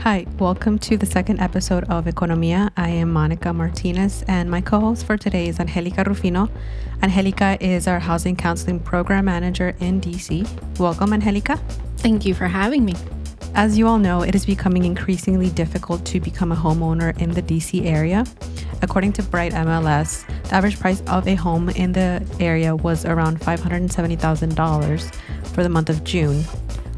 Hi, welcome to the second episode of Econo-Mía. I am Monica Martinez, and my co-host for today is Angelica Rufino. Angelica is our housing counseling program manager in DC. Welcome, Angelica. Thank you for having me. As you all know, it is becoming increasingly difficult to become a homeowner in the DC area. According to Bright MLS, the average price of a home in the area was around $570,000 for the month of June,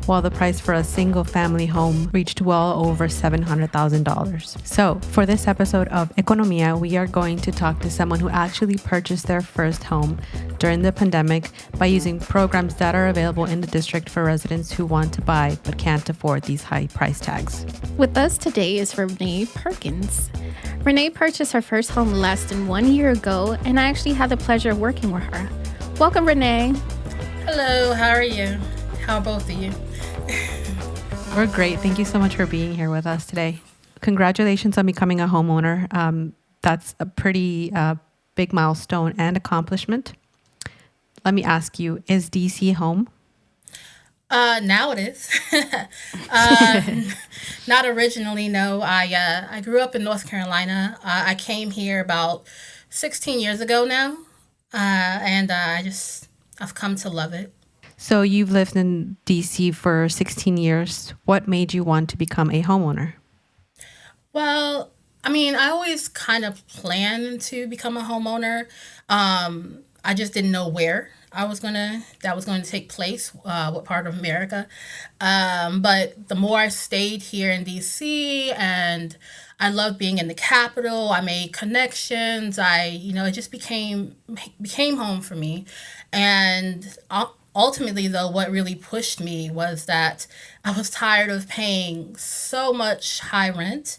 while the price for a single-family home reached well over $700,000. So, for this episode of Econo-Mía, we are going to talk to someone who actually purchased their first home during the pandemic by using programs that are available in the district for residents who want to buy but can't afford these high price tags. With us today is Renee Perkins. Renee purchased her first home less than 1 year ago, and I actually had the pleasure of working with her. Welcome, Renee. Hello, how are you? How are both of you? We're great. Thank you so much for being here with us today. Congratulations on becoming a homeowner. That's a pretty big milestone and accomplishment. Let me ask you, is DC home? Now it is. Not originally, no. I grew up in North Carolina. I came here about 16 years ago now, and I've come to love it. So you've lived in DC for 16 years. What made you want to become a homeowner? Well, I always kind of planned to become a homeowner. I just didn't know where that was going to take place, what part of America. But the more I stayed here in DC, and I loved being in the capital, I made connections. It just became home for me. And ultimately, though, what really pushed me was that I was tired of paying so much high rent.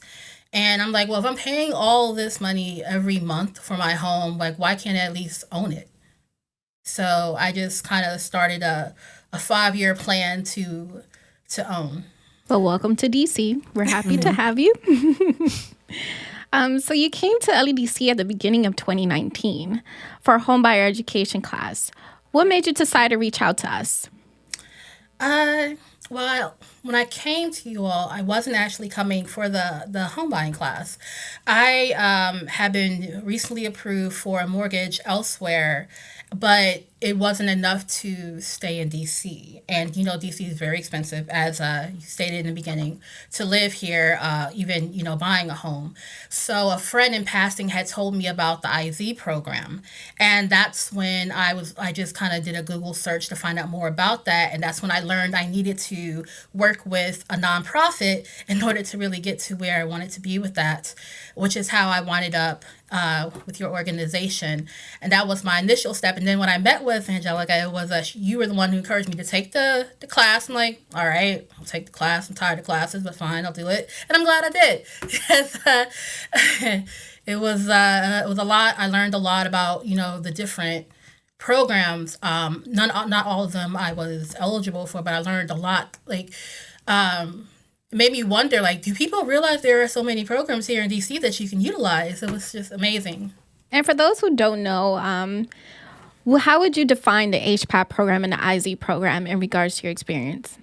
And I'm like, well, if I'm paying all this money every month for my home, like, why can't I at least own it? So I just kind of started a 5-year plan to own. Well, welcome to DC. We're happy to have you. So you came to LEDC at the beginning of 2019 for a homebuyer education class. What made you decide to reach out to us? Well, when I came to you all, I wasn't actually coming for the home buying class. I had been recently approved for a mortgage elsewhere, but it wasn't enough to stay in DC. And, DC is very expensive, as you stated in the beginning, to live here, even, buying a home. So a friend in passing had told me about the IZ program. And that's when I just kind of did a Google search to find out more about that. And that's when I learned I needed to work with a nonprofit in order to really get to where I wanted to be with that, which is how I wound up with your organization. And that was my initial step. And then when I met with Angelica, you were the one who encouraged me to take the class. I'm like, all right, I'll take the class. I'm tired of classes, but fine, I'll do it. And I'm glad I did. Because it was a lot. I learned a lot about, the different programs. Not all of them I was eligible for, but I learned a lot. It made me wonder, do people realize there are so many programs here in DC that you can utilize? It was just amazing. And for those who don't know, how would you define the HPAP program and the IZ program in regards to your experience?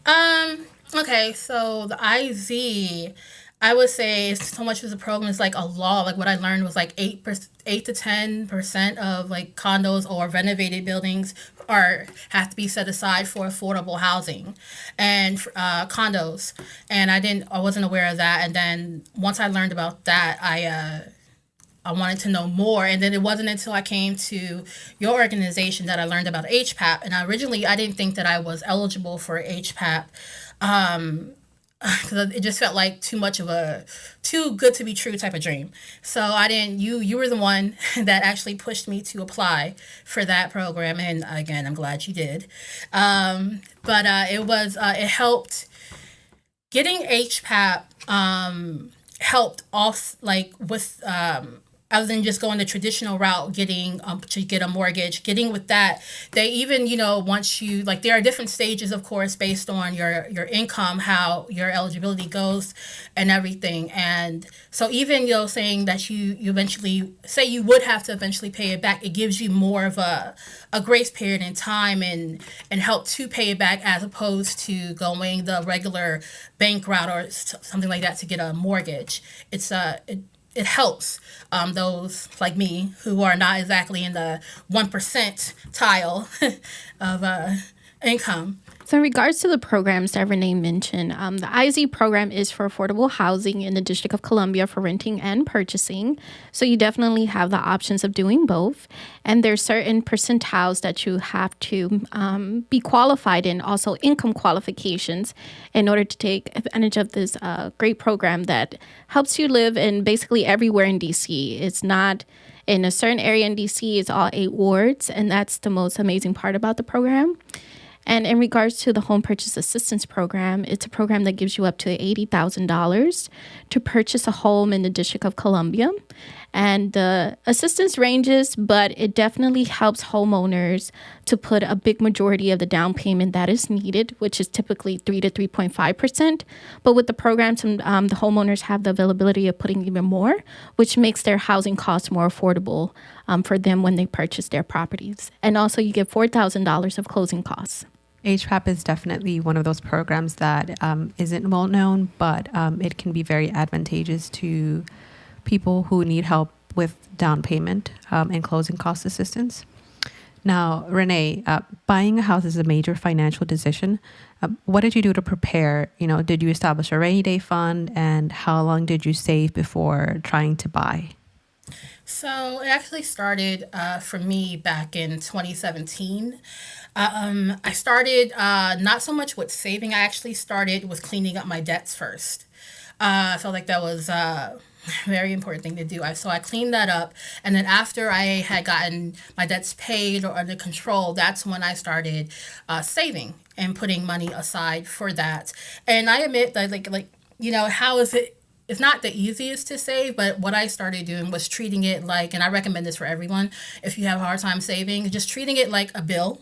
Okay, so the IZ, I would say it's so much as a program is like a law. Like what I learned was 8 to 10% of condos or renovated buildings have to be set aside for affordable housing and condos. And I wasn't aware of that. And then once I learned about that, I wanted to know more. And then it wasn't until I came to your organization that I learned about HPAP. And originally I didn't think that I was eligible for HPAP. Because it just felt like too good to be true type of dream. So I didn't. You were the one that actually pushed me to apply for that program, and again, I'm glad you did. But it helped. Getting HPAP helped off with. other than just going the traditional route, getting to get a mortgage. Getting with that, they even, once you, like, there are different stages, of course, based on your income, how your eligibility goes and everything. And so even, saying that you eventually, say you would have to eventually pay it back, it gives you more of a grace period in time and help to pay it back, as opposed to going the regular bank route or something like that to get a mortgage. It helps those like me who are not exactly in the 1% tile of income. So in regards to the programs that Renee mentioned, the IZ program is for affordable housing in the District of Columbia for renting and purchasing. So you definitely have the options of doing both. And there's certain percentiles that you have to be qualified in, also income qualifications, in order to take advantage of this great program that helps you live in basically everywhere in DC. It's not in a certain area in DC, it's all 8 wards, and that's the most amazing part about the program. And in regards to the Home Purchase Assistance Program, it's a program that gives you up to $80,000 to purchase a home in the District of Columbia. And the assistance ranges, but it definitely helps homeowners to put a big majority of the down payment that is needed, which is typically 3 to 3.5%. But with the program, the homeowners have the availability of putting even more, which makes their housing costs more affordable for them when they purchase their properties. And also you get $4,000 of closing costs. HPAP is definitely one of those programs that isn't well known, but it can be very advantageous to people who need help with down payment and closing cost assistance. Now, Renee, buying a house is a major financial decision. What did you do to prepare? Did you establish a rainy day fund, and how long did you save before trying to buy? So it actually started for me back in 2017. I started not so much with saving. I actually started with cleaning up my debts first. I felt like that was a very important thing to do. So I cleaned that up. And then after I had gotten my debts paid or under control, that's when I started saving and putting money aside for that. And I admit that, how is it? It's not the easiest to save, but what I started doing was treating it like, and I recommend this for everyone, if you have a hard time saving, just treating it like a bill.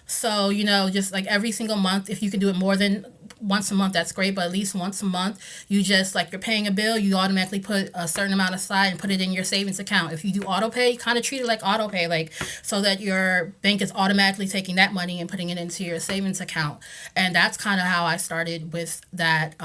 So, just like every single month, if you can do it more than once a month, that's great. But at least once a month, you just, like, you're paying a bill, you automatically put a certain amount aside and put it in your savings account. If you do auto pay, you kind of treat it like auto pay, like, so that your bank is automatically taking that money and putting it into your savings account. And that's kind of how I started with that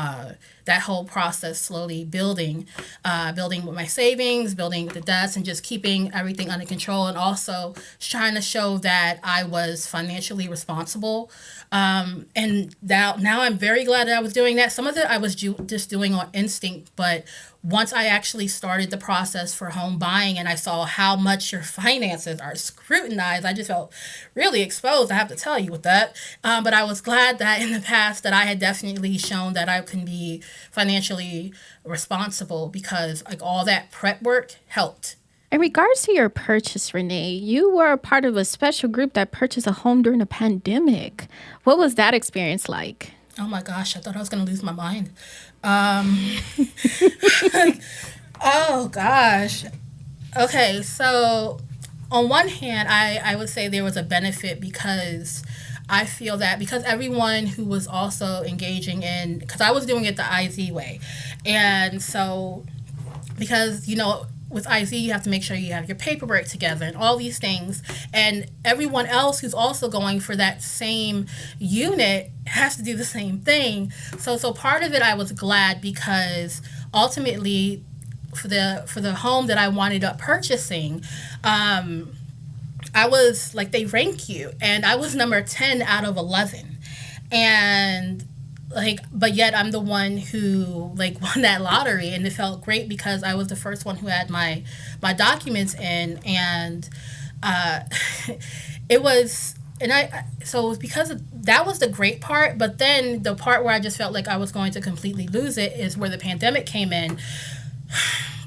whole process, slowly building with my savings, building with the debts, and just keeping everything under control, and also trying to show that I was financially responsible. And now I'm very glad that I was doing that. Some of it I was just doing on instinct, but once I actually started the process for home buying and I saw how much your finances are scrutinized, I just felt really exposed, I have to tell you, with that. But I was glad that in the past that I had definitely shown that I can be financially responsible, because like all that prep work helped. In regards to your purchase, Renee, you were a part of a special group that purchased a home during the pandemic. What was that experience like? Oh my gosh, I thought I was going to lose my mind. Oh gosh. Okay, so on one hand, I would say there was a benefit, because I feel that because everyone who was also engaging in, because I was doing it the IZ way. And so, because, with IZ, you have to make sure you have your paperwork together and all these things. And everyone else who's also going for that same unit has to do the same thing. So part of it, I was glad, because ultimately for the home that I wound up purchasing, I was like, they rank you, and I was number 10 out of 11. And but yet I'm the one who won that lottery, and it felt great because I was the first one who had my documents in, and it was, and so it was because that was the great part. But then the part where I just felt like I was going to completely lose it is where the pandemic came in.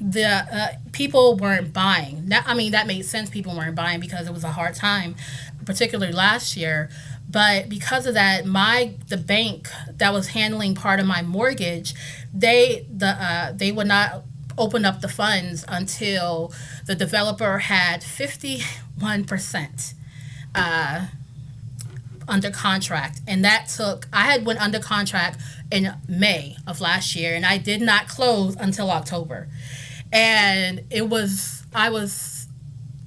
The people weren't buying. That made sense. People weren't buying because it was a hard time, particularly last year. But because of that, the bank that was handling part of my mortgage, they would not open up the funds until the developer had 51% under contract, and that took, I had went under contract in May of last year, and I did not close until October. And I was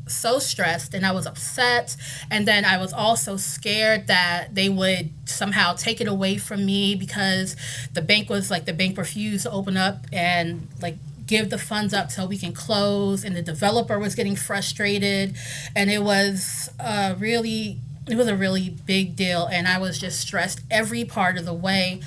so stressed, and I was upset, and then I was also scared that they would somehow take it away from me, because the bank refused to open up and give the funds up till we can close, and the developer was getting frustrated, and it was a really big deal, and I was just stressed every part of the way.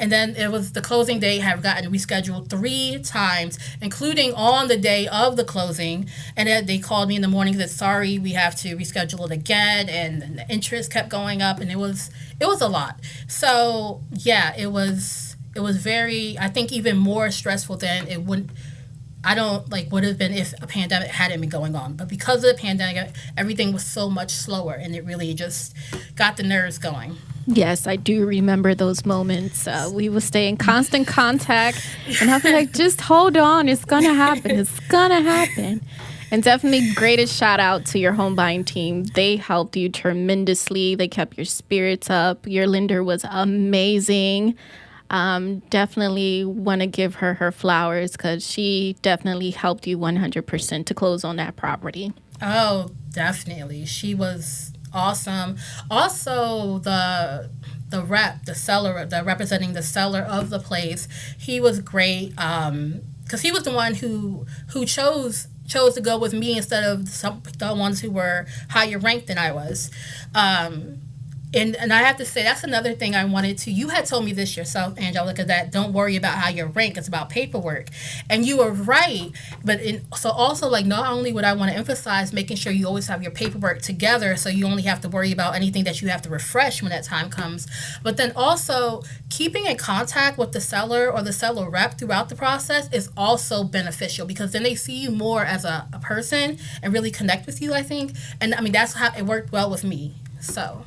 And then it was, the closing date had gotten rescheduled 3 times, including on the day of the closing. And then they called me in the morning and said, sorry, we have to reschedule it again. And the interest kept going up, and it was a lot. So yeah, it was very, I think, even more stressful than it would have been if a pandemic hadn't been going on. But because of the pandemic, everything was so much slower, and it really just got the nerves going. Yes, I do remember those moments. We would stay in constant contact, and I'll be like, just hold on. It's going to happen. It's going to happen. And definitely greatest shout out to your home buying team. They helped you tremendously. They kept your spirits up. Your lender was amazing. Definitely want to give her flowers, because she definitely helped you 100% to close on that property. Oh, definitely. She was awesome. Also, the seller, representing the seller of the place, he was great, because he was the one who chose to go with me instead of the ones who were higher ranked than I was. And I have to say, that's another thing I wanted to. You had told me this yourself, Angelica, that don't worry about how you're ranked. It's about paperwork. And you were right. But so also, not only would I want to emphasize making sure you always have your paperwork together, so you only have to worry about anything that you have to refresh when that time comes. But then also, keeping in contact with the seller or the seller rep throughout the process is also beneficial, because then they see you more as a person and really connect with you, I think. And I mean, that's how it worked well with me. So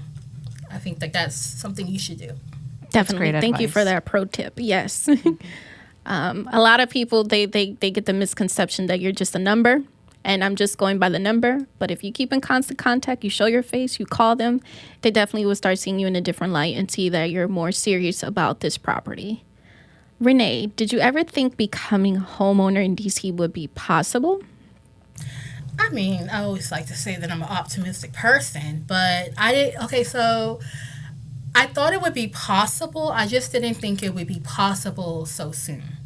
I think that's something you should do. Definitely. Thank you for that pro tip. Yes. A lot of people, they get the misconception that you're just a number, and I'm just going by the number. But if you keep in constant contact, you show your face, you call them, they definitely will start seeing you in a different light and see that you're more serious about this property. Renee, did you ever think becoming a homeowner in DC would be possible? I mean, I always like to say that I'm an optimistic person, but so I thought it would be possible. I just didn't think it would be possible so soon.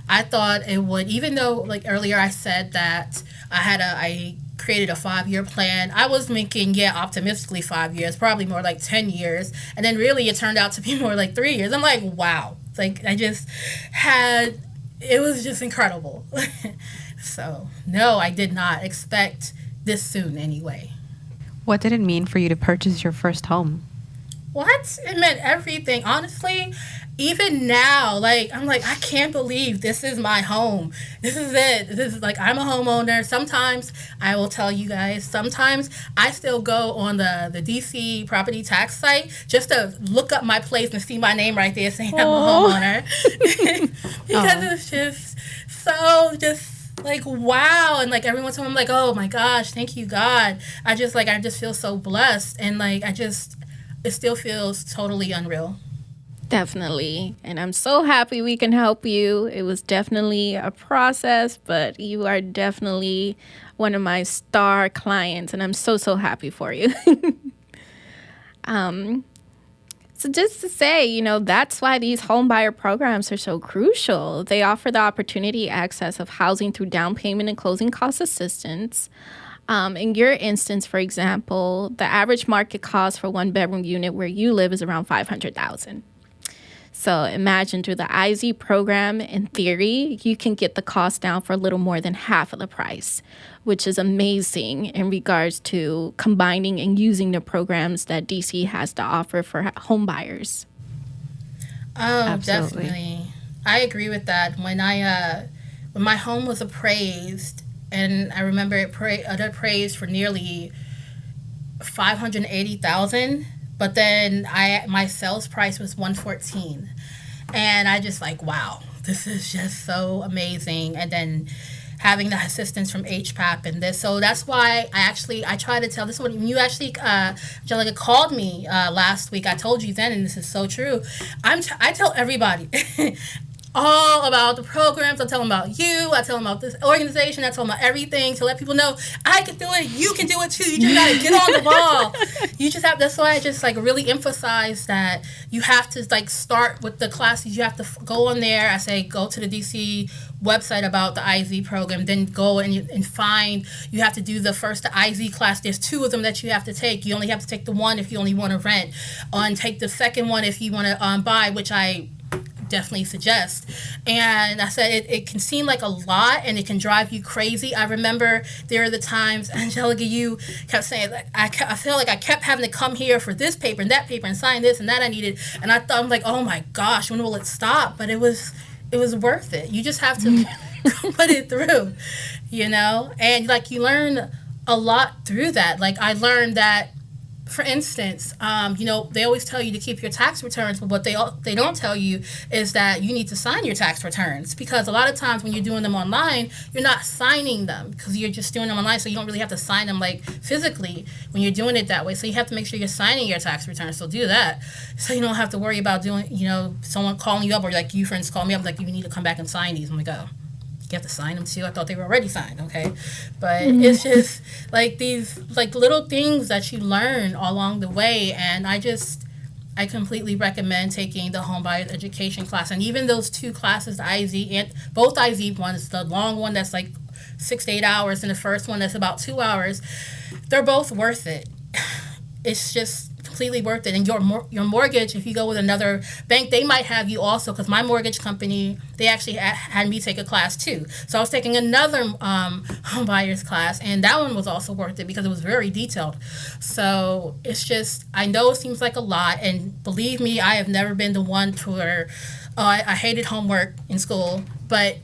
I thought it would, even though, earlier I said that I created a 5-year plan. I was thinking, optimistically 5 years, probably more like 10 years. And then really it turned out to be more like 3 years. I'm like, wow. It was just incredible. So, no, I did not expect this soon anyway. What did it mean for you to purchase your first home? What? It meant everything. Honestly, even now, I'm I can't believe this is my home. This is it. This is I'm a homeowner. Sometimes, I will tell you guys, sometimes I still go on the DC property tax site just to look up my place and see my name right there saying I'm a homeowner. Because it's just so wow. And every once in a while I'm oh my gosh, thank you God. I just feel so blessed, and it still feels totally unreal. Definitely. And I'm so happy we can help you. It was definitely a process, but you are definitely one of my star clients, and I'm so happy for you. So just to say, that's why these home buyer programs are so crucial. They offer the opportunity access of housing through down payment and closing cost assistance. In your instance, for example, the average market cost for 1-bedroom unit where you live is around $500,000. So imagine through the IZ program, in theory, you can get the cost down for a little more than half of the price, which is amazing in regards to combining and using the programs that DC has to offer for home buyers. Oh, Absolutely. Definitely. I agree with that. When my home was appraised, and I remember it appraised for nearly $580,000, but then my sales price was $114,000. And I just like, wow, this is just so amazing. And then having the assistance from HPAP and this. So that's why I try to tell this one. When you actually, Angelica called me last week, I told you then, and this is so true. I tell everybody all about the programs. I tell them about you. I tell them about this organization. I tell them about everything to let people know I can do it. You can do it too. You just got to get on the ball. You just have. That's why I just like really emphasize that you have to like start with the classes. You have to go on there. I say go to the DC website about the IZ program. Then go and find. You have to do the IZ class. There's 2 of them that you have to take. You only have to take the one if you only want to rent, and take the second one if you want to buy, which I definitely suggest. And I said it can seem like a lot and it can drive you crazy. I remember there are the times, Angelica, you kept saying like I feel like I kept having to come here for this paper and that paper and sign this and that I needed, and I thought, I'm like, oh my gosh, when will it stop? But it was worth it. You just have to put it through, and like you learn a lot through that. Like I learned that, for instance, they always tell you to keep your tax returns, but what they don't tell you is that you need to sign your tax returns, because a lot of times when you're doing them online, you're not signing them because you're just doing them online, so you don't really have to sign them like physically when you're doing it that way. So you have to make sure you're signing your tax returns. So do that, so you don't have to worry about doing, someone calling you up, or like you friends call me up like you need to come back and sign these. I'm like, oh, you have to sign them too? I thought they were already signed. Okay. But it's just like these like little things that you learn along the way. And I completely recommend taking the Homebuyer education class. And even those 2 classes, the IZ and both IZ ones, the long one that's like 6 to 8 hours and the first one that's about 2 hours, they're both worth it. It's just completely worth it. And your mortgage, if you go with another bank, they might have you also, because my mortgage company, they actually had me take a class too. So I was taking another home buyers class, and that one was also worth it because it was very detailed. So it's just, I know it seems like a lot, and believe me, I have never been the one to where I hated homework in school, but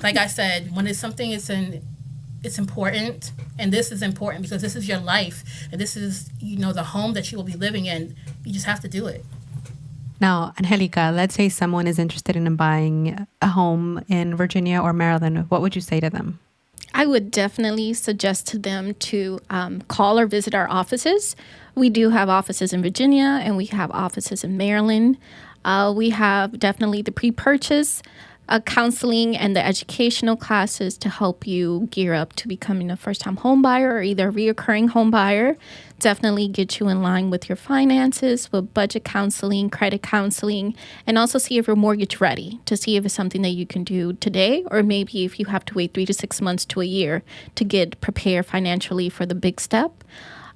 like I said, when it's something it's important, and this is important because this is your life, and this is, the home that you will be living in. You just have to do it. Now, Angelica, let's say someone is interested in buying a home in Virginia or Maryland. What would you say to them? I would definitely suggest to them to call or visit our offices. We do have offices in Virginia, and we have offices in Maryland. We have definitely the pre-purchase counseling and the educational classes to help you gear up to becoming a first-time home buyer or either a reoccurring home buyer. Definitely get you in line with your finances, with budget counseling, credit counseling, and also see if you're mortgage ready, to see if it's something that you can do today, or maybe if you have to wait 3 to 6 months to a year to get prepared financially for the big step.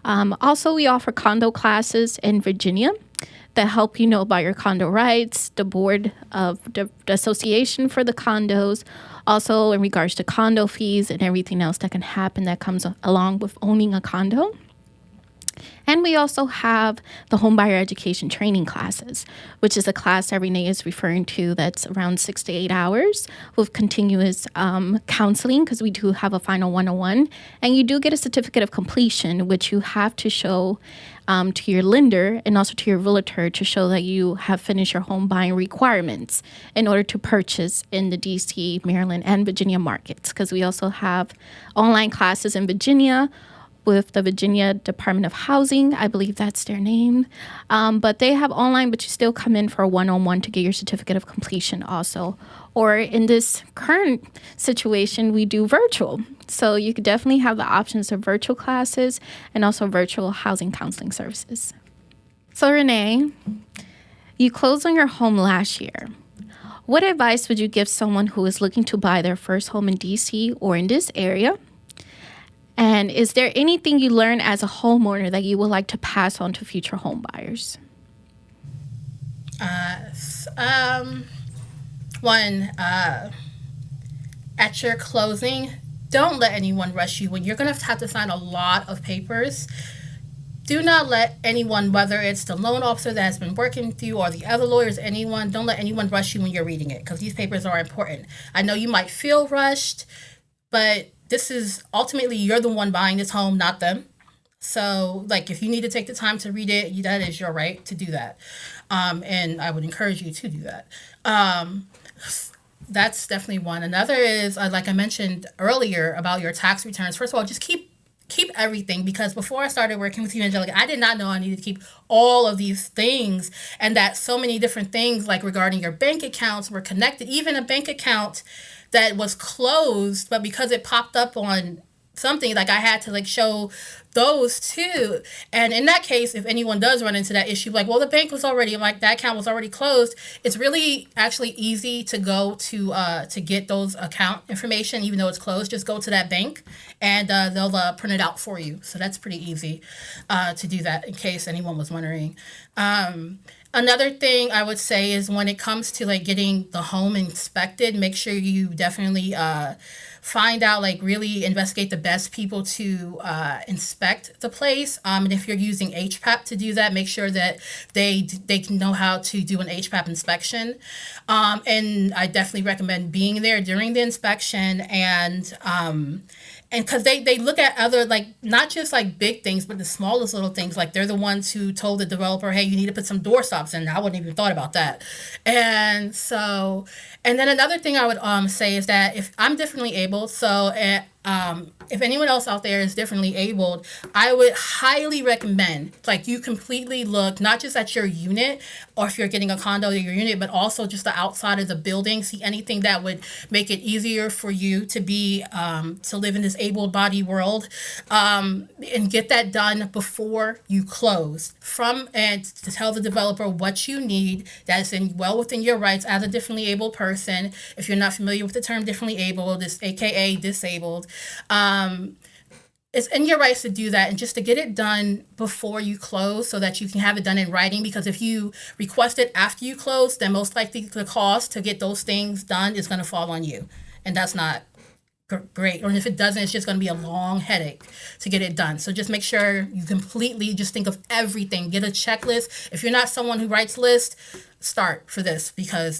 Also, we offer condo classes in Virginia that help you know about your condo rights, the board of the association for the condos, also in regards to condo fees and everything else that can happen that comes along with owning a condo. And we also have the Homebuyer Education Training classes, which is a class that Renee is referring to that's around 6 to 8 hours with continuous counseling, because we do have a final 101. And you do get a certificate of completion, which you have to show to your lender and also to your realtor to show that you have finished your home buying requirements in order to purchase in the DC, Maryland, and Virginia markets, because we also have online classes in Virginia with the Virginia Department of Housing. I believe that's their name. But they have online, but you still come in for a one-on-one to get your certificate of completion also. Or in this current situation, we do virtual. So you could definitely have the options of virtual classes and also virtual housing counseling services. So Renee, you closed on your home last year. What advice would you give someone who is looking to buy their first home in DC or in this area? And is there anything you learned as a homeowner that you would like to pass on to future home buyers? One, at your closing, don't let anyone rush you. When you're going to have to sign a lot of papers, do not let anyone, whether it's the loan officer that has been working with you or the other lawyers, anyone, don't let anyone rush you when you're reading it, because these papers are important. I know you might feel rushed, but this is ultimately, you're the one buying this home, not them. So, like, if you need to take the time to read it, that is your right to do that. And I would encourage you to do that. That's definitely one. Another is, like I mentioned earlier about your tax returns. First of all, just keep everything, because before I started working with you, Angelica, I did not know I needed to keep all of these things, and that so many different things, like regarding your bank accounts, were connected. Even a bank account that was closed, but because it popped up on something, like I had to like show those too. And in that case, if anyone does run into that issue, like, well, the bank was already, like, that account was already closed, it's really actually easy to go to get those account information, even though it's closed. Just go to that bank and they'll print it out for you. So that's pretty easy to do that, in case anyone was wondering. Another thing I would say is, when it comes to like getting the home inspected, make sure you definitely find out, like, really investigate the best people to inspect the place. And if you're using HPAP to do that, make sure that they can know how to do an HPAP inspection. And I definitely recommend being there during the inspection, and because they look at other, like, not just like big things, but the smallest little things. Like, they're the ones who told the developer, hey, you need to put some door stops in. I wouldn't even thought about that. And so, and then another thing I would say is that if I'm differently able, so if anyone else out there is differently abled, I would highly recommend, like, you completely look not just at your unit, or if you're getting a condo to your unit, but also just the outside of the building. See anything that would make it easier for you to be to live in this able body world, and get that done before you close. And to tell the developer what you need that is well within your rights as a differently abled person. If you're not familiar with the term differently abled, it's AKA disabled. It's in your rights to do that, and just to get it done before you close, so that you can have it done in writing. Because if you request it after you close, then most likely the cost to get those things done is going to fall on you, and that's not great. Or if it doesn't, it's just going to be a long headache to get it done. So just make sure you completely just think of everything. Get a checklist. If you're not someone who writes lists, start for this, because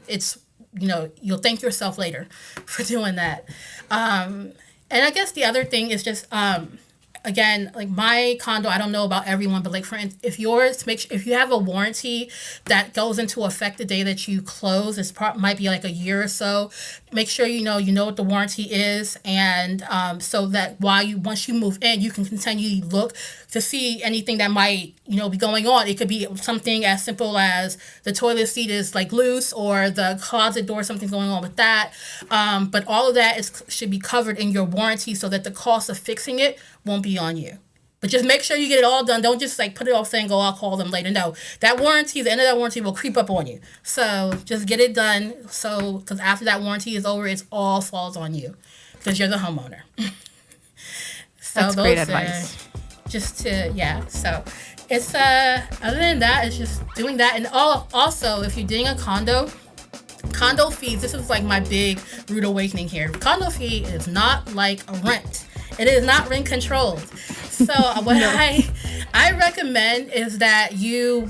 it's, you'll thank yourself later for doing that. And I guess the other thing is just, again, like my condo, I don't know about everyone, but like if yours, if you have a warranty that goes into effect the day that you close, might be like a year or so. Make sure you know what the warranty is, and so that once you move in, you can continually look to see anything that might be going on. It could be something as simple as the toilet seat is like loose, or the closet door, something's going on with that. But all of that should be covered in your warranty, so that the cost of fixing it won't be on you. But just make sure you get it all done. Don't just like put it off saying, go, I'll call them later. No, the end of that warranty will creep up on you. So just get it done. So, because after that warranty is over, it all falls on you, because you're the homeowner. So that's great advice. So it's, other than that, it's just doing that. And also, if you're doing a condo fees, this is like my big rude awakening here. Condo fee is not like a rent. It is not rent controlled. So what I recommend is that you,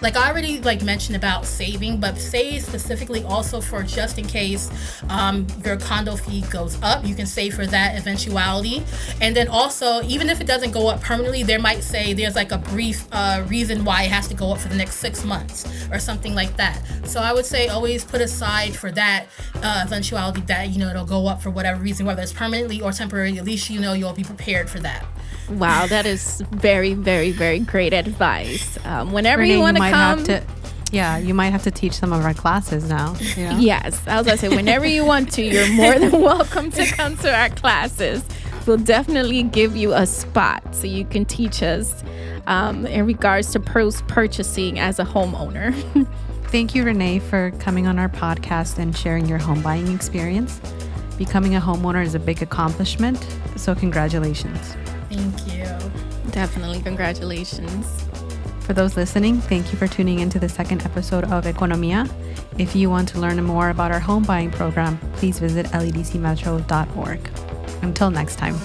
like I already mentioned about saving, but save specifically also for just in case your condo fee goes up. You can save for that eventuality. And then also, even if it doesn't go up permanently, there might say there's like a brief reason why it has to go up for the next 6 months or something like that. So I would say always put aside for that eventuality that it'll go up for whatever reason, whether it's permanently or temporary. At least you'll be prepared for that. Wow, that is very, very, very great advice. Whenever Renee, you want to come, you might have to teach some of our classes now. Yes, I was gonna say, whenever you want to, you're more than welcome to come to our classes. We'll definitely give you a spot so you can teach us in regards to purchasing as a homeowner. Thank you, Renee, for coming on our podcast and sharing your home buying experience. Becoming a homeowner is a big accomplishment, so congratulations. Thank you. Definitely, congratulations. For those listening, thank you for tuning into the second episode of Econo-Mía. If you want to learn more about our home buying program, please visit ledcmetro.org. Until next time.